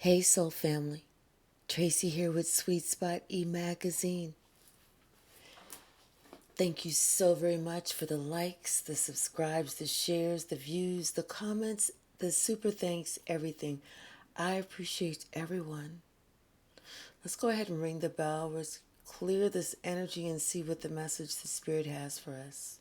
Hey Soul Family, Tracy here with Sweet Spot e-magazine. Thank you so very much for the likes, the subscribes, the shares, the views, the comments, the super thanks, everything. I appreciate everyone. Let's go ahead and ring the bell. Let's clear this energy and see what the message the Spirit has for us.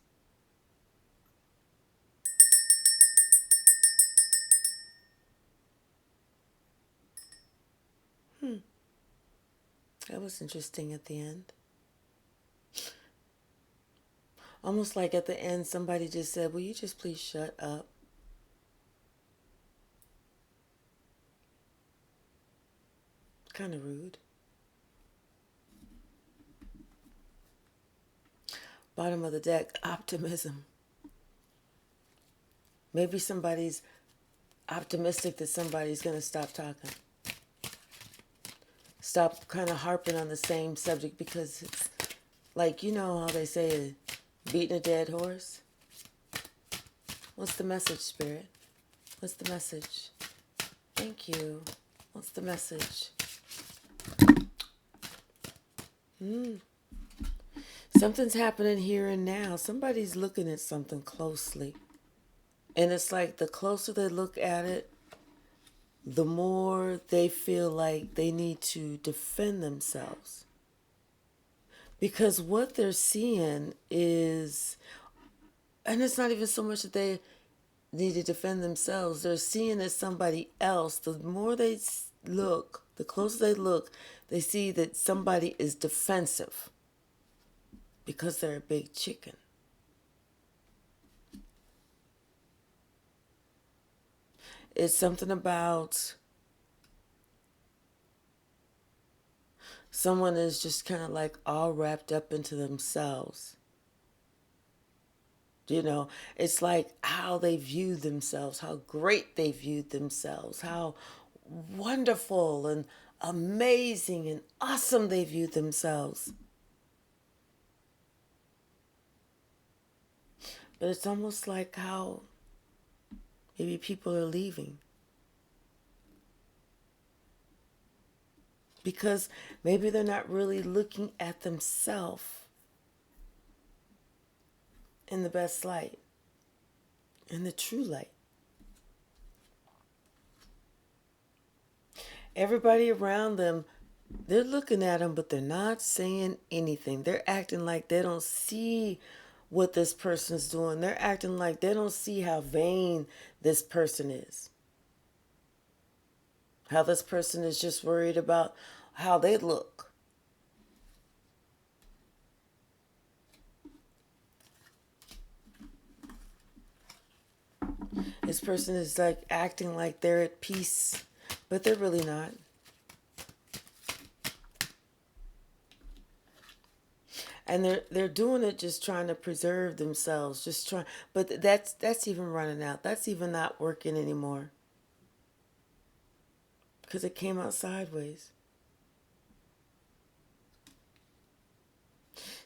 That was interesting at the end. Almost like at the end somebody just said, will you just please shut up? Kind of rude. Bottom of the deck, optimism. Maybe somebody's optimistic that somebody's going to stop talking. Stop kind of harping on the same subject, because it's like, you know how they say beating a dead horse? What's the message, Spirit? What's the message? Thank you. What's the message? Something's happening here and now. Somebody's looking at something closely. And it's like the closer they look at it, the more they feel like they need to defend themselves. Because what they're seeing is, and it's not even so much that they need to defend themselves, they're seeing as somebody else. The more they look, the closer they look, they see that somebody is defensive because they're a big chicken. It's something about someone is just kind of like all wrapped up into themselves. You know, it's like how they view themselves, how great they viewed themselves, how wonderful and amazing and awesome they viewed themselves. But it's almost like how maybe people are leaving. Because maybe they're not really looking at themselves in the best light, in the true light. Everybody around them, they're looking at them, but they're not saying anything. They're acting like they don't see what this person's doing. They're acting like they don't see how vain this person is. How this person is just worried about how they look. This person is like acting like they're at peace, but they're really not. And they're doing it just trying to preserve themselves, just trying. But that's even running out. That's even not working anymore, because it came out sideways.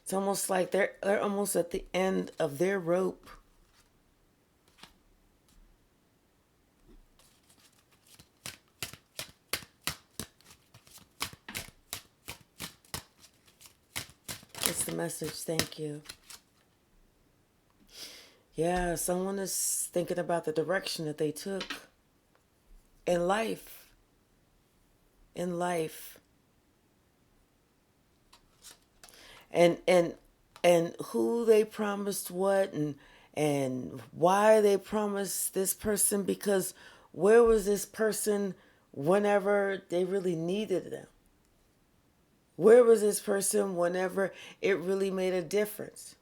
It's almost like they're almost at the end of their rope. It's the message. Thank you. Yeah, someone is thinking about the direction that they took in life. In life. And who they promised what, and why they promised this person, because where was this person whenever they really needed them? Where was this person whenever it really made a difference?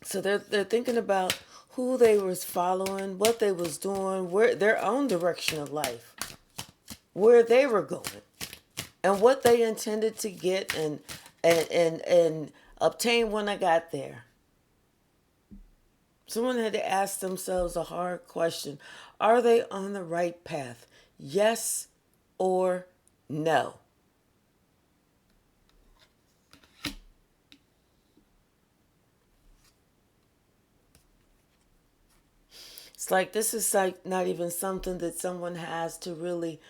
So they're thinking about who they was following, what they was doing, where their own direction of life, where they were going, and what they intended to get and obtain when I got there. Someone had to ask themselves a hard question. Are they on the right path? Yes or no? It's like this is like not even something that someone has to really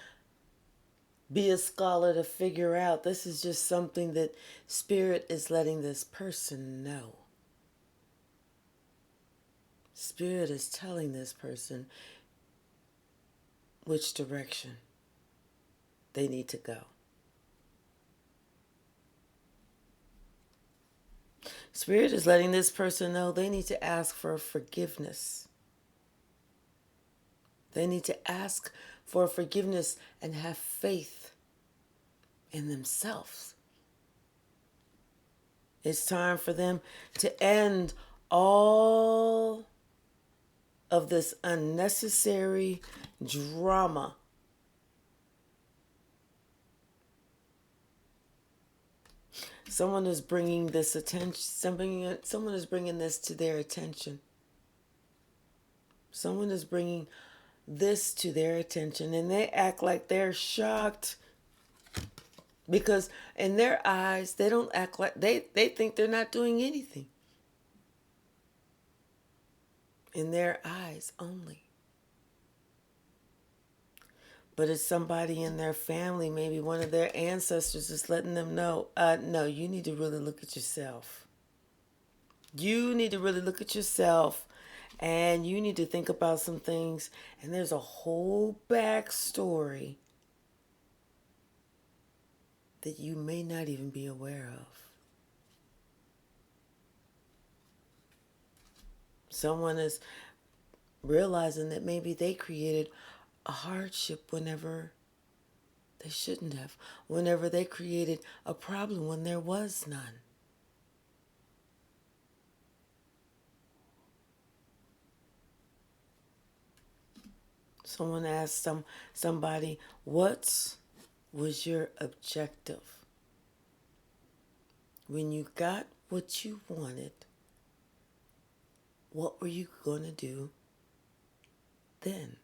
be a scholar to figure out. This is just something that Spirit is letting this person know. Spirit is telling this person which direction they need to go. Spirit is letting this person know they need to ask for forgiveness. They need to ask for forgiveness and have faith in themselves. It's time for them to end all of this unnecessary drama. Someone is bringing this attention. Someone is bringing this to their attention. Someone is bringing this to their attention, and they act like they're shocked because in their eyes they don't act like they think they're not doing anything. In their eyes only. But it's somebody in their family, maybe one of their ancestors is letting them know, no, you need to really look at yourself. You need to really look at yourself, and you need to think about some things. And there's a whole backstory that you may not even be aware of. Someone is realizing that maybe they created a hardship whenever they shouldn't have. Whenever they created a problem when there was none. Someone asked somebody, what was your objective? When you got what you wanted, what were you going to do then?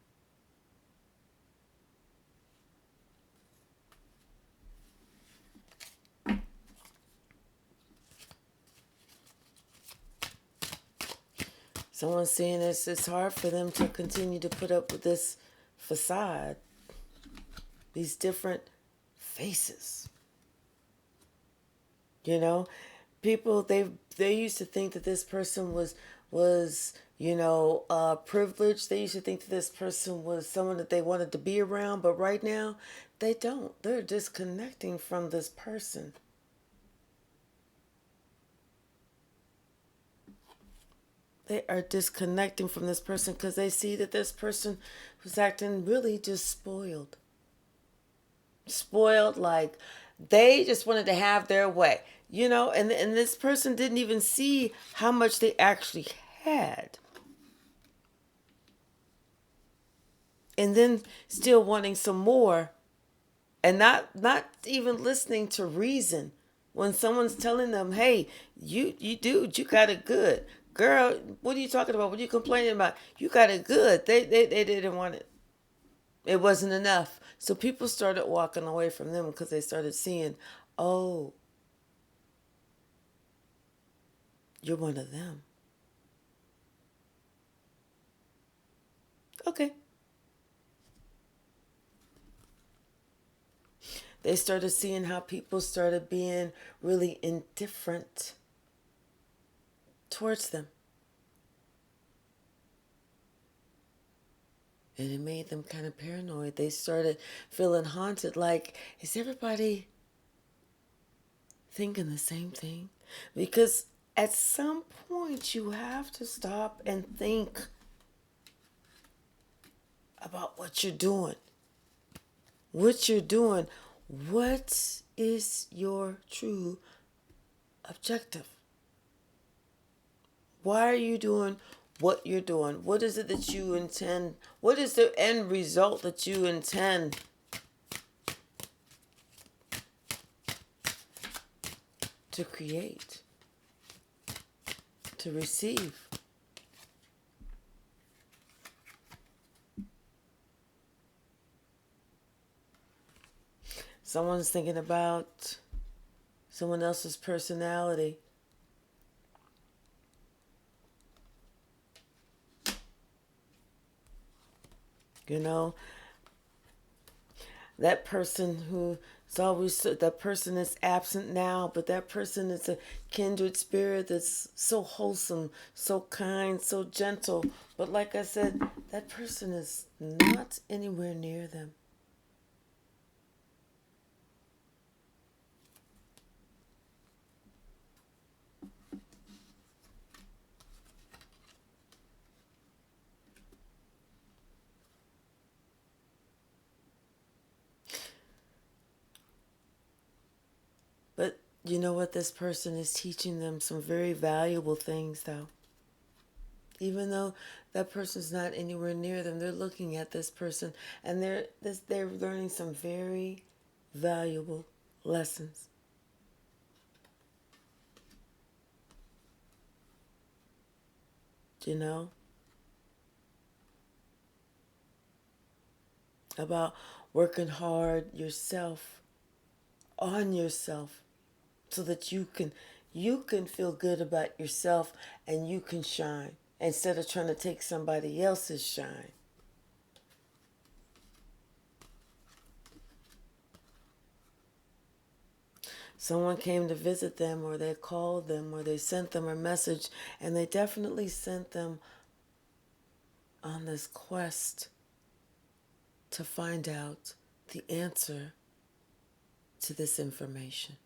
Someone's saying it's hard for them to continue to put up with this facade, these different faces. You know, people they used to think that this person was privileged. They used to think that this person was someone that they wanted to be around, but right now they don't. They're disconnecting from this person. They are disconnecting from this person because they see that this person was acting really just spoiled. Spoiled, like they just wanted to have their way, and this person didn't even see how much they actually had. And then still wanting some more and not even listening to reason. When someone's telling them, hey, you dude, you got it good. Girl, what are you talking about? What are you complaining about? You got it good. They didn't want it. It wasn't enough. So people started walking away from them because they started seeing, oh, you're one of them. Okay. They started seeing how people started being really indifferent towards them. And it made them kind of paranoid. They started feeling haunted, like, is everybody thinking the same thing? Because at some point you have to stop and think about what you're doing. What you're doing. What is your true objective? Why are you doing what you're doing? What is it that you intend? What is the end result that you intend to create, to receive? Someone's thinking about someone else's personality. You know, that person who is always, that person is absent now, but that person is a kindred spirit that's so wholesome, so kind, so gentle. But like I said, that person is not anywhere near them. But you know what? This person is teaching them some very valuable things, though. Even though that person's not anywhere near them, they're looking at this person and they're learning some very valuable lessons. You know, about working hard yourself on yourself so that you can feel good about yourself and you can shine instead of trying to take somebody else's shine. Someone came to visit them, or they called them, or they sent them a message, and they definitely sent them on this quest to find out the answer to this information,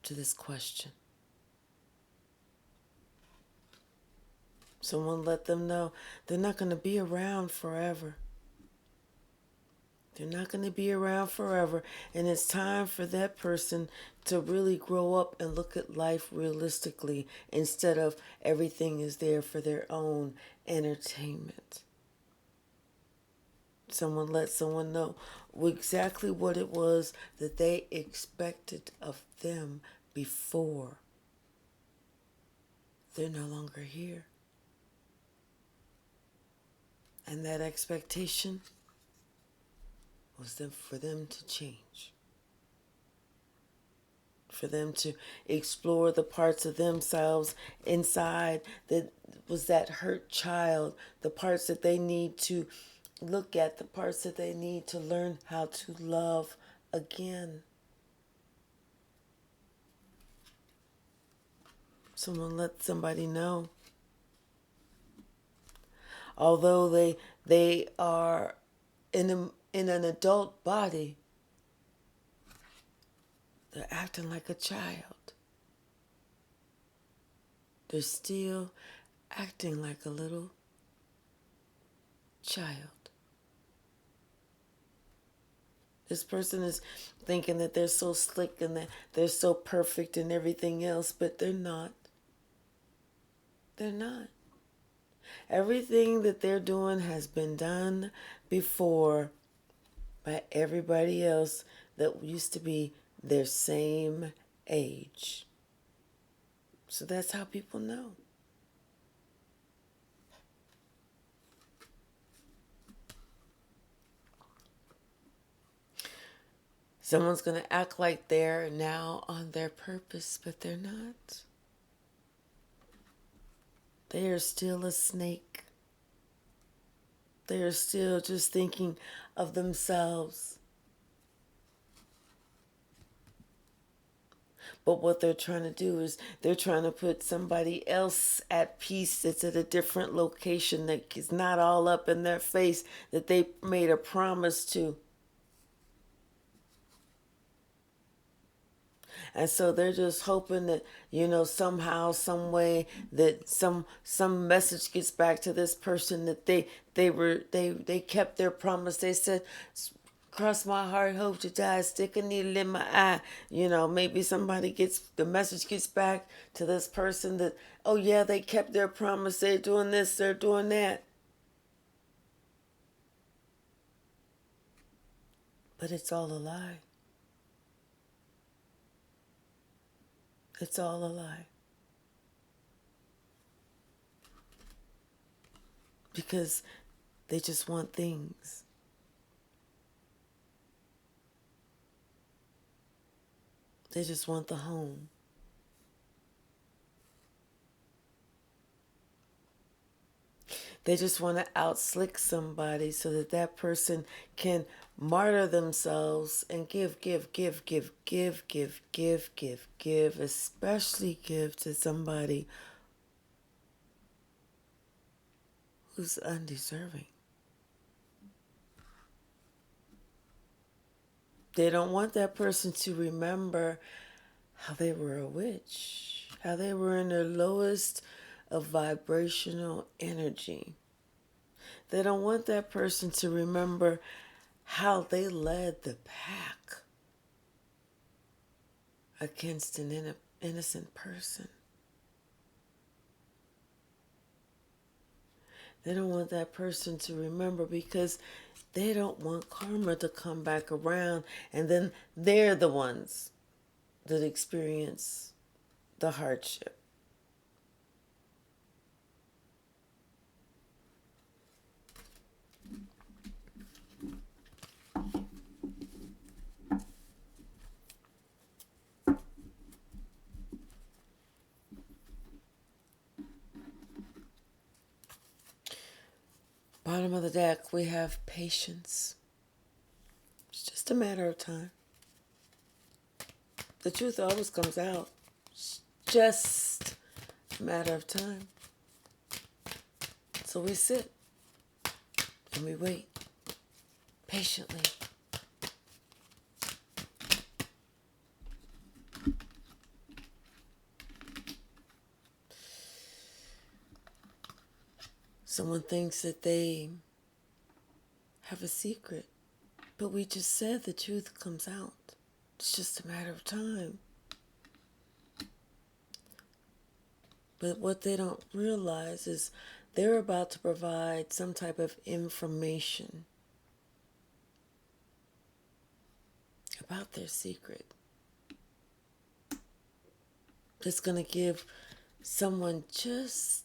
to this question. Someone let them know they're not going to be around forever. They're not going to be around forever. And it's time for that person to really grow up and look at life realistically instead of everything is there for their own entertainment. Someone let someone know exactly what it was that they expected of them before they're no longer here. And that expectation was for them to change. For them to explore the parts of themselves inside that was that hurt child, the parts that they need to look at, the parts that they need to learn how to love again. Someone let somebody know. Although they are in an adult body, they're acting like a child. They're still acting like a little child. This person is thinking that they're so slick and that they're so perfect and everything else, but they're not. They're not. Everything that they're doing has been done before by everybody else that used to be their same age. So that's how people know. Someone's going to act like they're now on their purpose, but they're not. They are still a snake. They are still just thinking of themselves. But what they're trying to do is they're trying to put somebody else at peace that's at a different location, that is not all up in their face, that they made a promise to. And so they're just hoping that, somehow, some way, that some message gets back to this person that they kept their promise. They said, cross my heart, hope to die, stick a needle in my eye. Maybe the message gets back to this person that, oh yeah, they kept their promise. They're doing this, they're doing that. But it's all a lie. It's all a lie. Because they just want things. They just want the home. They just want to outslick somebody so that that person can martyr themselves and give, especially give to somebody who's undeserving. They don't want that person to remember how they were a witch, how they were in their lowest of vibrational energy. They don't want that person to remember how they led the pack against an innocent person. They don't want that person to remember because they don't want karma to come back around and then they're the ones that experience the hardship. Bottom of the deck, we have patience. It's just a matter of time. The truth always comes out. It's just a matter of time. So we sit and we wait patiently. Someone thinks that they have a secret, but we just said the truth comes out. It's just a matter of time. But what they don't realize is they're about to provide some type of information about their secret. It's going to give someone just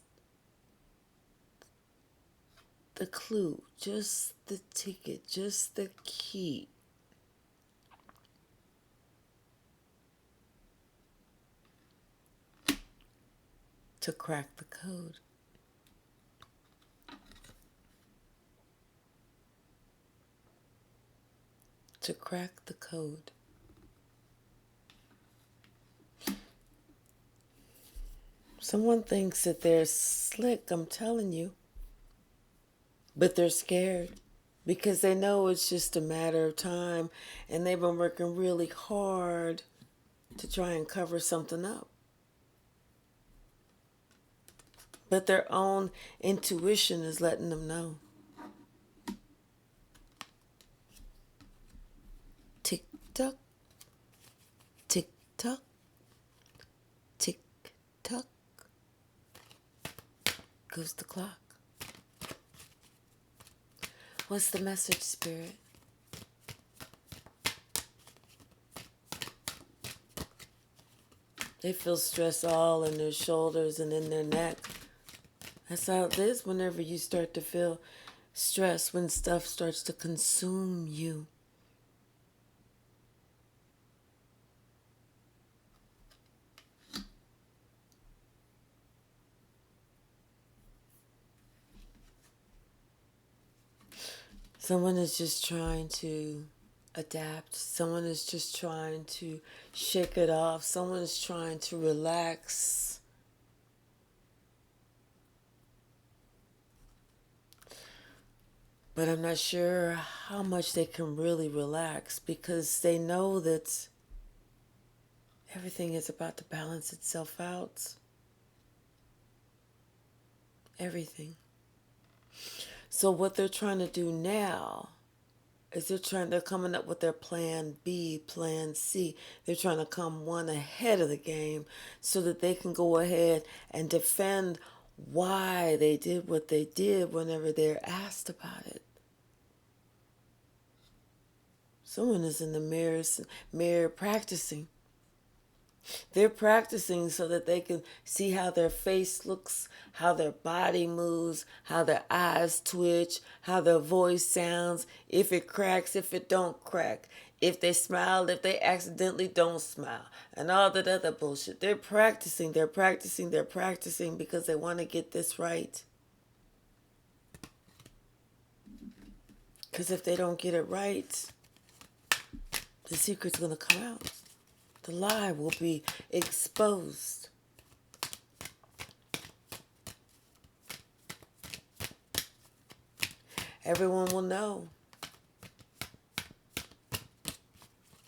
the clue, just the ticket, just the key to crack the code. To crack the code. Someone thinks that they're slick, I'm telling you. But they're scared because they know it's just a matter of time and they've been working really hard to try and cover something up. But their own intuition is letting them know. Tick tock, tick tock, tick tock, goes the clock. What's the message, Spirit? They feel stress all in their shoulders and in their neck. That's how it is whenever you start to feel stress, when stuff starts to consume you. Someone is just trying to adapt. Someone is just trying to shake it off. Someone is trying to relax. But I'm not sure how much they can really relax because they know that everything is about to balance itself out. Everything. So what they're trying to do now is they're coming up with their plan B, plan C. They're trying to come one ahead of the game so that they can go ahead and defend why they did what they did whenever they're asked about it. Someone is in the mirror practicing. They're practicing so that they can see how their face looks, how their body moves, how their eyes twitch, how their voice sounds, if it cracks, if it don't crack, if they smile, if they accidentally don't smile, and all that other bullshit. They're practicing because they want to get this right. Because if they don't get it right, the secret's going to come out. The lie will be exposed. Everyone will know.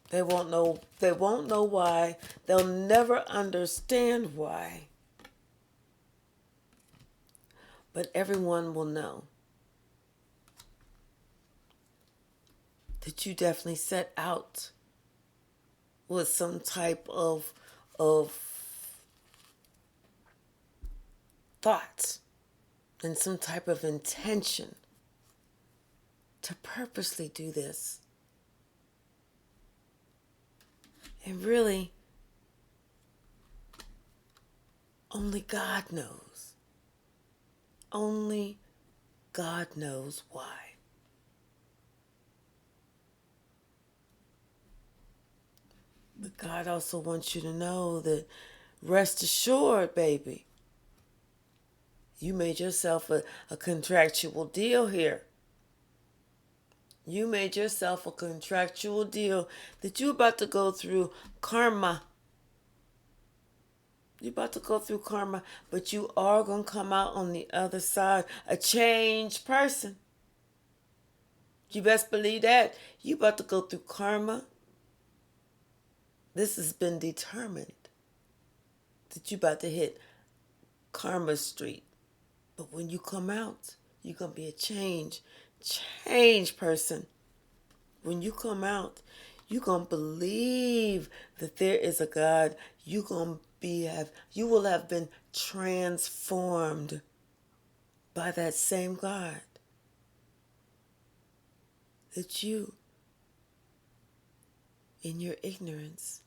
They won't know why. They'll never understand why. But everyone will know that you definitely set out with some type of thoughts and some type of intention to purposely do this. And really, only God knows. Only God knows why. But God also wants you to know that rest assured, baby, you made yourself a contractual deal here. You made yourself a contractual deal that you're about to go through karma. You're about to go through karma, but you are going to come out on the other side a changed person. You best believe that. You about to go through karma. This has been determined that you about to hit karma street. But when you come out, you're going to be a changed person. When you come out, you're going to believe that there is a God. You will have been transformed by that same God that you, in your ignorance,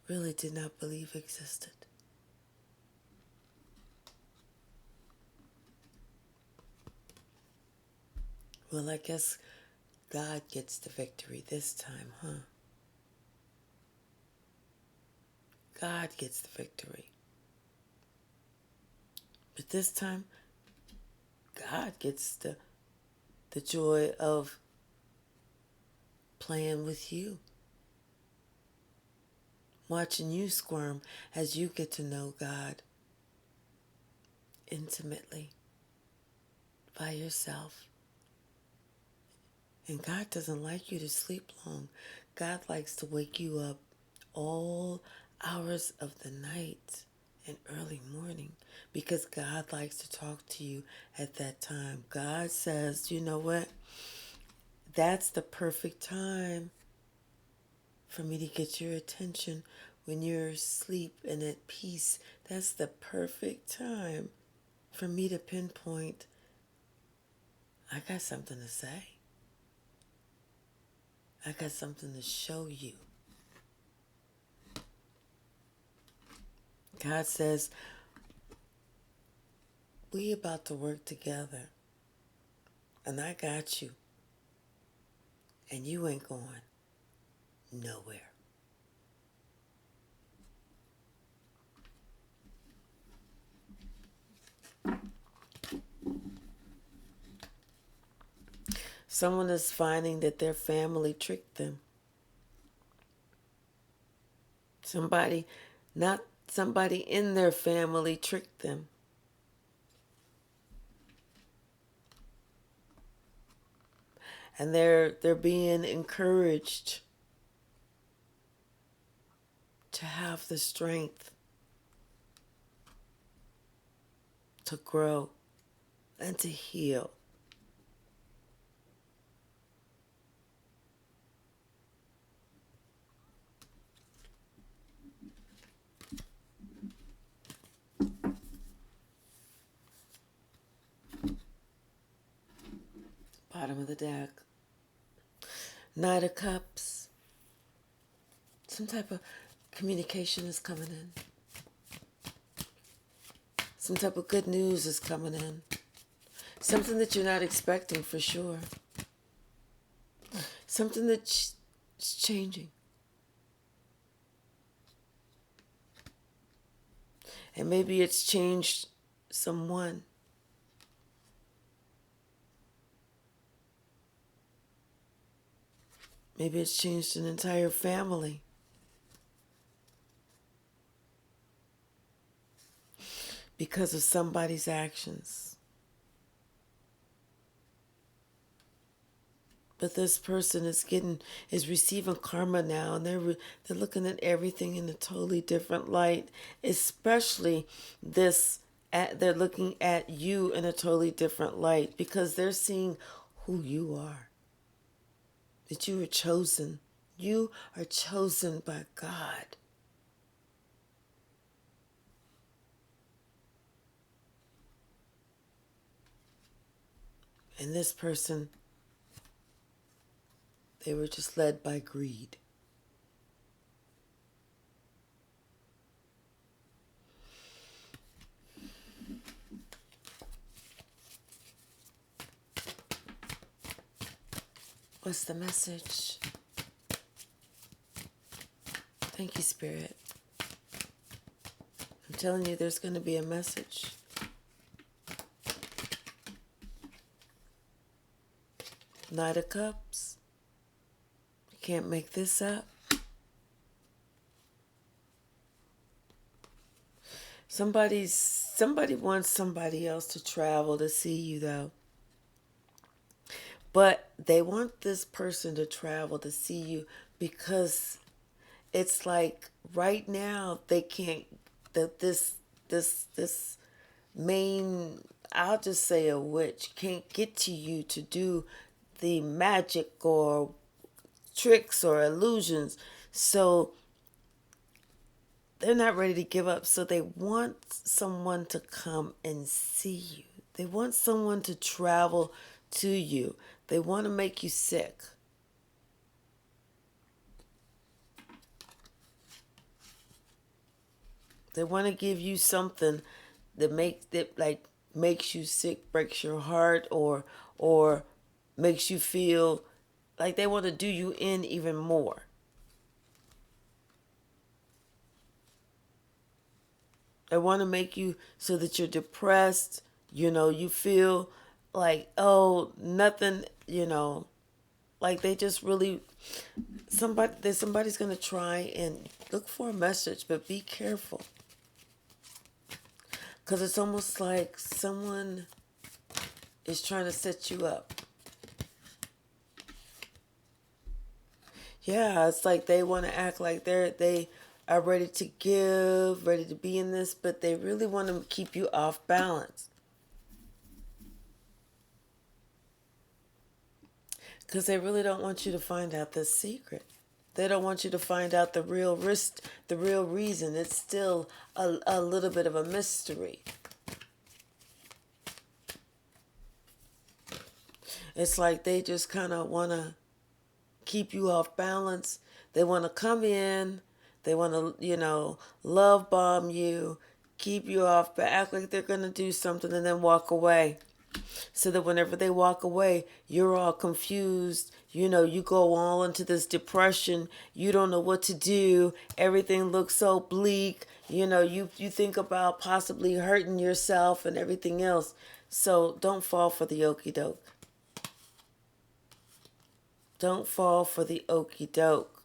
really did not believe existed. Well, I guess God gets the victory this time, huh? God gets the victory. But this time, God gets the joy of playing with you. Watching you squirm as you get to know God intimately by yourself. And God doesn't like you to sleep long. God likes to wake you up all hours of the night and early morning because God likes to talk to you at that time. God says, you know what? That's the perfect time for me to get your attention when you're asleep and at peace. That's the perfect time for me to pinpoint, I got something to say. I got something to show you. God says, we about to work together. And I got you. And you ain't going nowhere. Someone is finding that their family tricked them. Not somebody in their family tricked them. And they're being encouraged to have the strength to grow and to heal. Bottom of the deck. Knight of Cups. Some type of communication is coming in. Some type of good news is coming in. Something that you're not expecting for sure. Something that's changing. And maybe it's changed someone. Maybe it's changed an entire family. Because of somebody's actions. But this person is receiving karma now, and they're looking at everything in a totally different light. Especially they're looking at you in a totally different light because they're seeing who you are. That you are chosen. You are chosen by God. And this person, they were just led by greed. What's the message? Thank you, Spirit. I'm telling you, there's going to be a message. Knight of Cups. You can't make this up. Somebody wants somebody else to travel to see you, though. But they want this person to travel to see you because it's like right now they can't, this main, I'll just say a witch, can't get to you to do the magic or tricks or illusions. So they're not ready to give up. So they want someone to come and see you. They want someone to travel to you. They want to make you sick. They want to give you something that makes you sick, breaks your heart, or makes you feel like they want to do you in even more. They want to make you so that you're depressed, you feel like, oh, nothing, like they just really, somebody's going to try and look for a message, but be careful. Because it's almost like someone is trying to set you up. Yeah, it's like they want to act like they are ready to give, ready to be in this, but they really want to keep you off balance. Because they really don't want you to find out the secret. They don't want you to find out the real risk, the real reason. It's still a little bit of a mystery. It's like they just kind of want to keep you off balance. They want to come in. They want to, love bomb you, keep you off, but act like they're going to do something and then walk away. So that whenever they walk away, you're all confused. You go all into this depression. You don't know what to do. Everything looks so bleak. You think about possibly hurting yourself and everything else. So don't fall for the okie doke. Don't fall for the okie doke.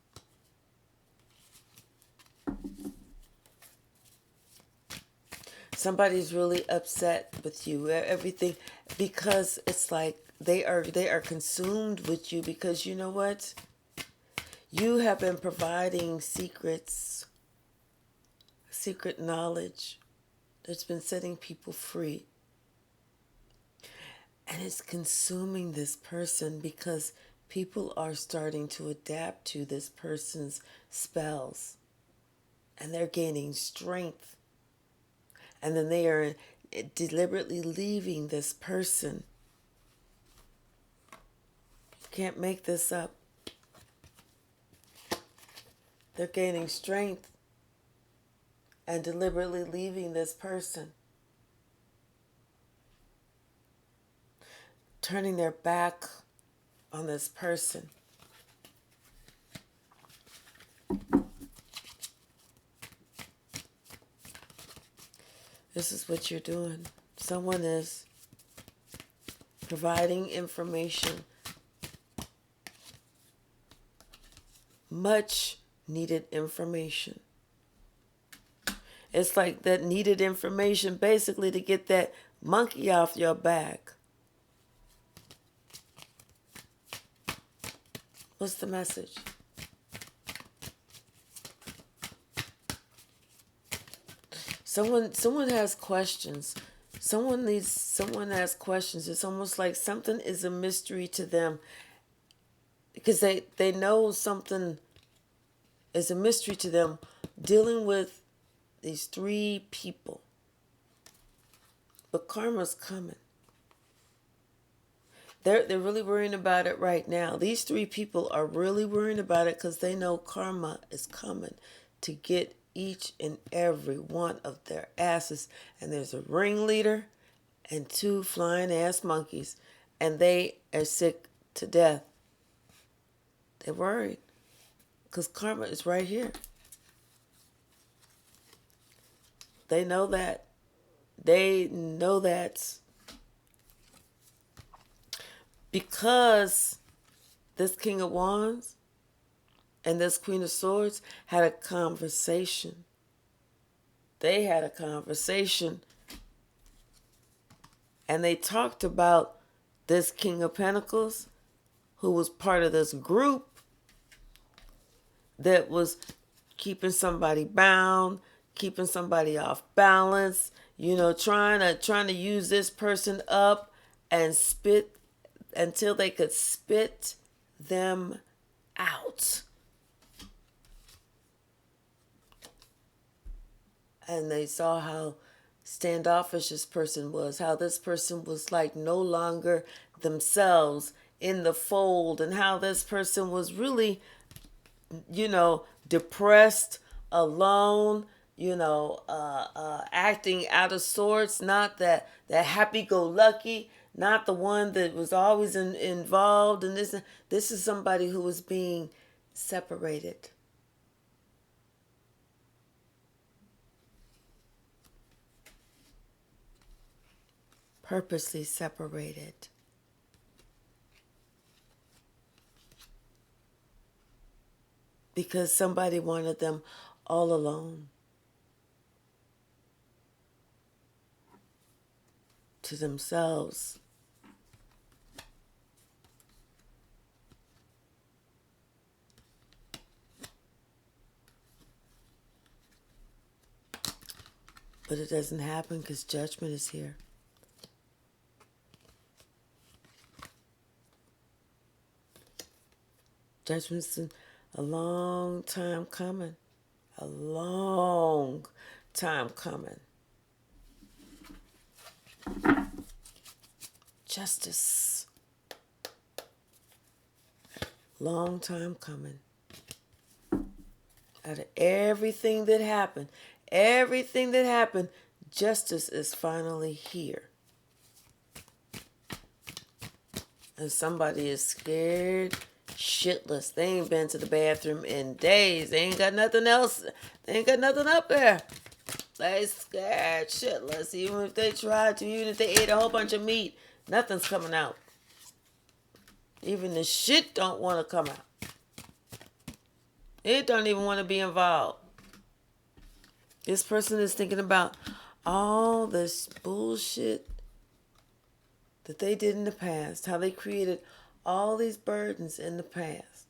Somebody's really upset with you. Everything, because it's like they are consumed with you, because you know what? You have been providing secrets, secret knowledge that's been setting people free. And it's consuming this person because people are starting to adapt to this person's spells. And they're gaining strength. And then they are deliberately leaving this person. You can't make this up. They're gaining strength and deliberately leaving this person. Turning their back on this person. This is what you're doing. Someone is providing information much needed information. It's like that needed information basically to get that monkey off your back. What's the message? Someone has questions. Someone has questions. It's almost like something is a mystery to them because they know something is a mystery to them dealing with these three people. But karma's coming. They're really worrying about it right now. These three people are really worrying about it because they know karma is coming to get each and every one of their asses. And there's a ringleader and two flying ass monkeys. And they are sick to death. They're worried because karma is right here. They know that. They know that. Because this King of Wands and this Queen of Swords had a conversation. They had a conversation. And they talked about this King of Pentacles, who was part of this group that was keeping somebody bound, keeping somebody off balance, trying to use this person up and spit until they could spit them out. And they saw how standoffish this person was, how this person was like no longer themselves in the fold, and how this person was really, depressed, alone, acting out of sorts, not that happy-go-lucky, not the one that was always involved. And this is somebody who was being separated. Purposely separated. Because somebody wanted them all alone. To themselves. But it doesn't happen because judgment is here. Judgment's a long time coming. A long time coming. Justice. Long time coming. Out of everything that happened, justice is finally here. And somebody is scared shitless. They ain't been to the bathroom in days. They ain't got nothing else. They ain't got nothing up there. They scared shitless. Even if they tried to, even if they ate a whole bunch of meat, nothing's coming out. Even the shit don't want to come out. It don't even want to be involved. This person is thinking about all this bullshit that they did in the past, how they created all these burdens in the past.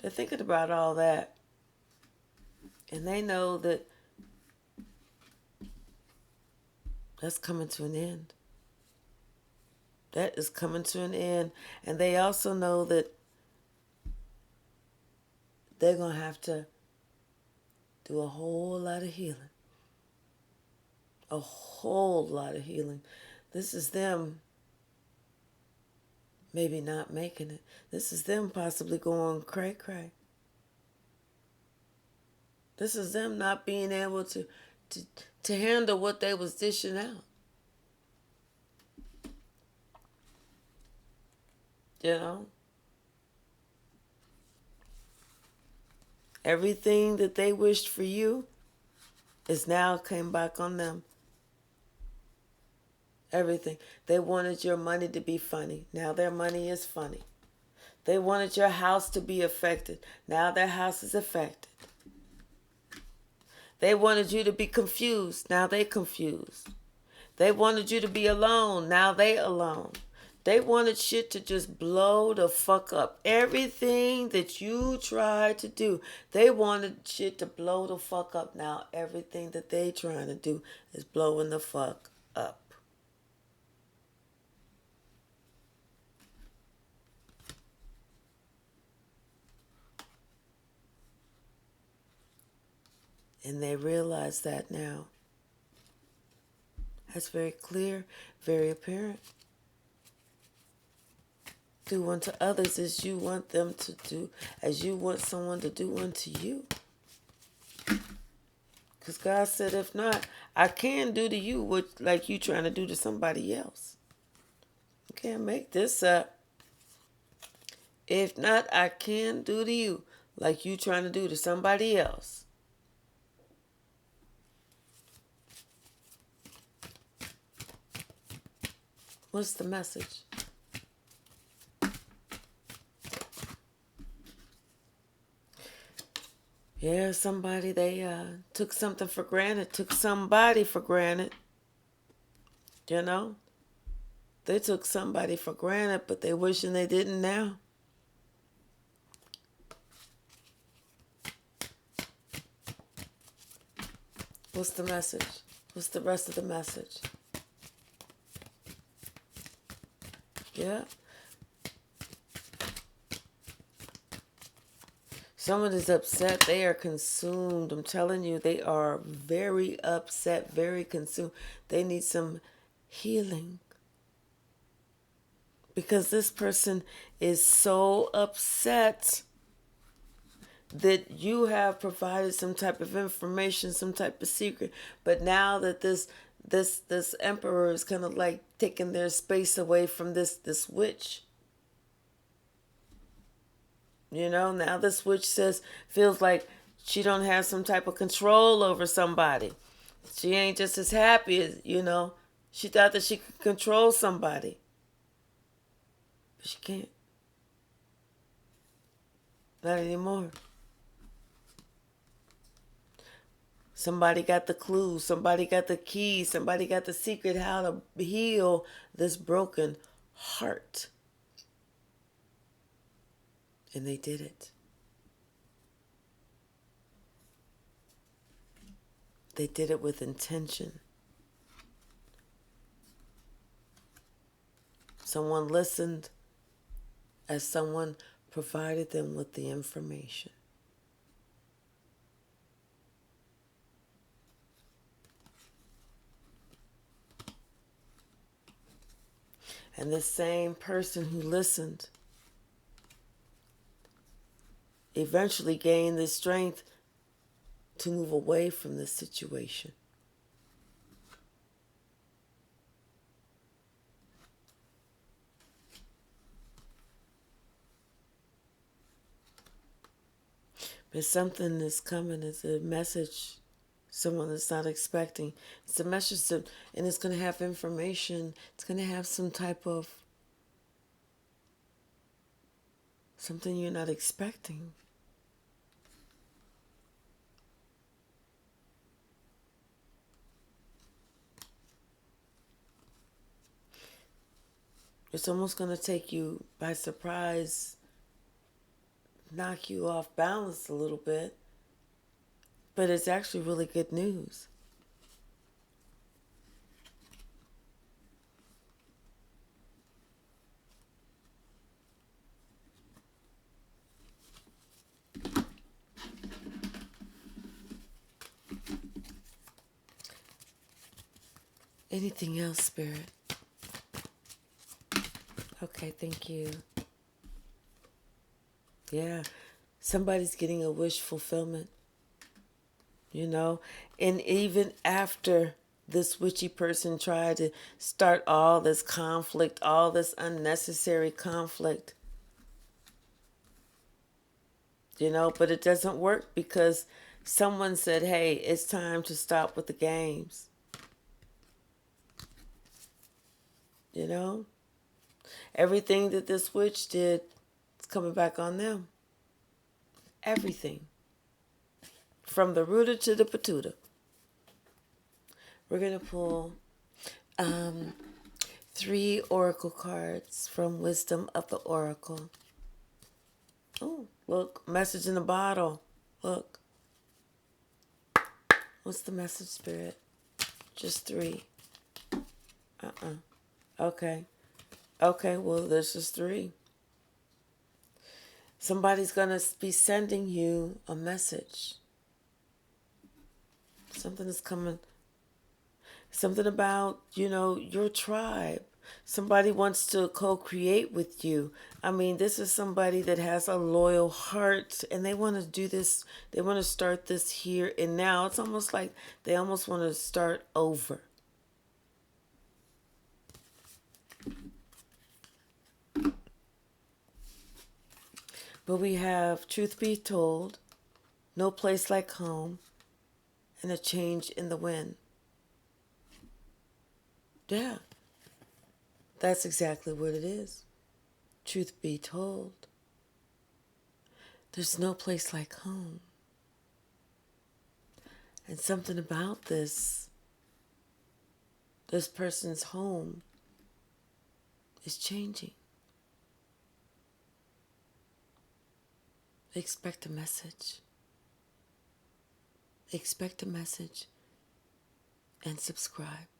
They're thinking about all that. And they know that that's coming to an end. That is coming to an end. And they also know that they're going to have to do a whole lot of healing. A whole lot of healing. This is them maybe not making it. This is them possibly going cray-cray. This is them not being able to handle what they was dishing out. Everything that they wished for you is now came back on them. Everything. They wanted your money to be funny. Now their money is funny. They wanted your house to be affected. Now their house is affected. They wanted you to be confused. Now they confused. They wanted you to be alone. Now they alone. They wanted shit to just blow the fuck up. Everything that you tried to do, they wanted shit to blow the fuck up. Now everything that they trying to do is blowing the fuck up. And they realize that now. That's very clear, very apparent. Do unto others as you want them to do, as you want someone to do unto you. Because God said, if not, I can do to you what like you trying to do to somebody else. You can't make this up. If not, I can do to you like you trying to do to somebody else. What's the message? Yeah, somebody, they took something for granted, took somebody for granted. You know? They took somebody for granted, but they wishing they didn't now. What's the message? What's the rest of the message? Yeah. Someone is upset. They are consumed. I'm telling you, they are very upset, very consumed. They need some healing. Because this person is so upset that you have provided some type of information, some type of secret. But now that this emperor is kind of like taking their space away from this witch. You know, now this witch feels like she don't have some type of control over somebody. She ain't just as happy as, she thought that she could control somebody. But she can't. Not anymore. Somebody got the clue. Somebody got the key. Somebody got the secret how to heal this broken heart. And they did it. They did it with intention. Someone listened as someone provided them with the information. And this same person who listened eventually gained the strength to move away from this situation. But something is coming. It's a message someone is not expecting. It's a message and it's going to have information. It's going to have some type of something you're not expecting. It's almost going to take you by surprise, knock you off balance a little bit, but it's actually really good news. Anything else, Spirit? Okay, thank you. Yeah, somebody's getting a wish fulfillment, and even after this witchy person tried to start all this conflict, all this unnecessary conflict, but it doesn't work because someone said, hey, it's time to stop with the games. Everything that this witch did, it's coming back on them. Everything. From the rooter to the patuta. We're going to pull 3 oracle cards from Wisdom of the Oracle. Oh, look, message in the bottle. Look. What's the message, Spirit? Just 3. Okay. Okay, well, this is 3. Somebody's going to be sending you a message. Something is coming. Something about, your tribe. Somebody wants to co-create with you. I mean, this is somebody that has a loyal heart and they want to do this. They want to start this here and now. It's almost like they almost want to start over. But we have truth be told, no place like home, and a change in the wind. Yeah, that's exactly what it is. Truth be told, there's no place like home. And something about this person's home is changing. They expect a message. They expect a message and subscribe.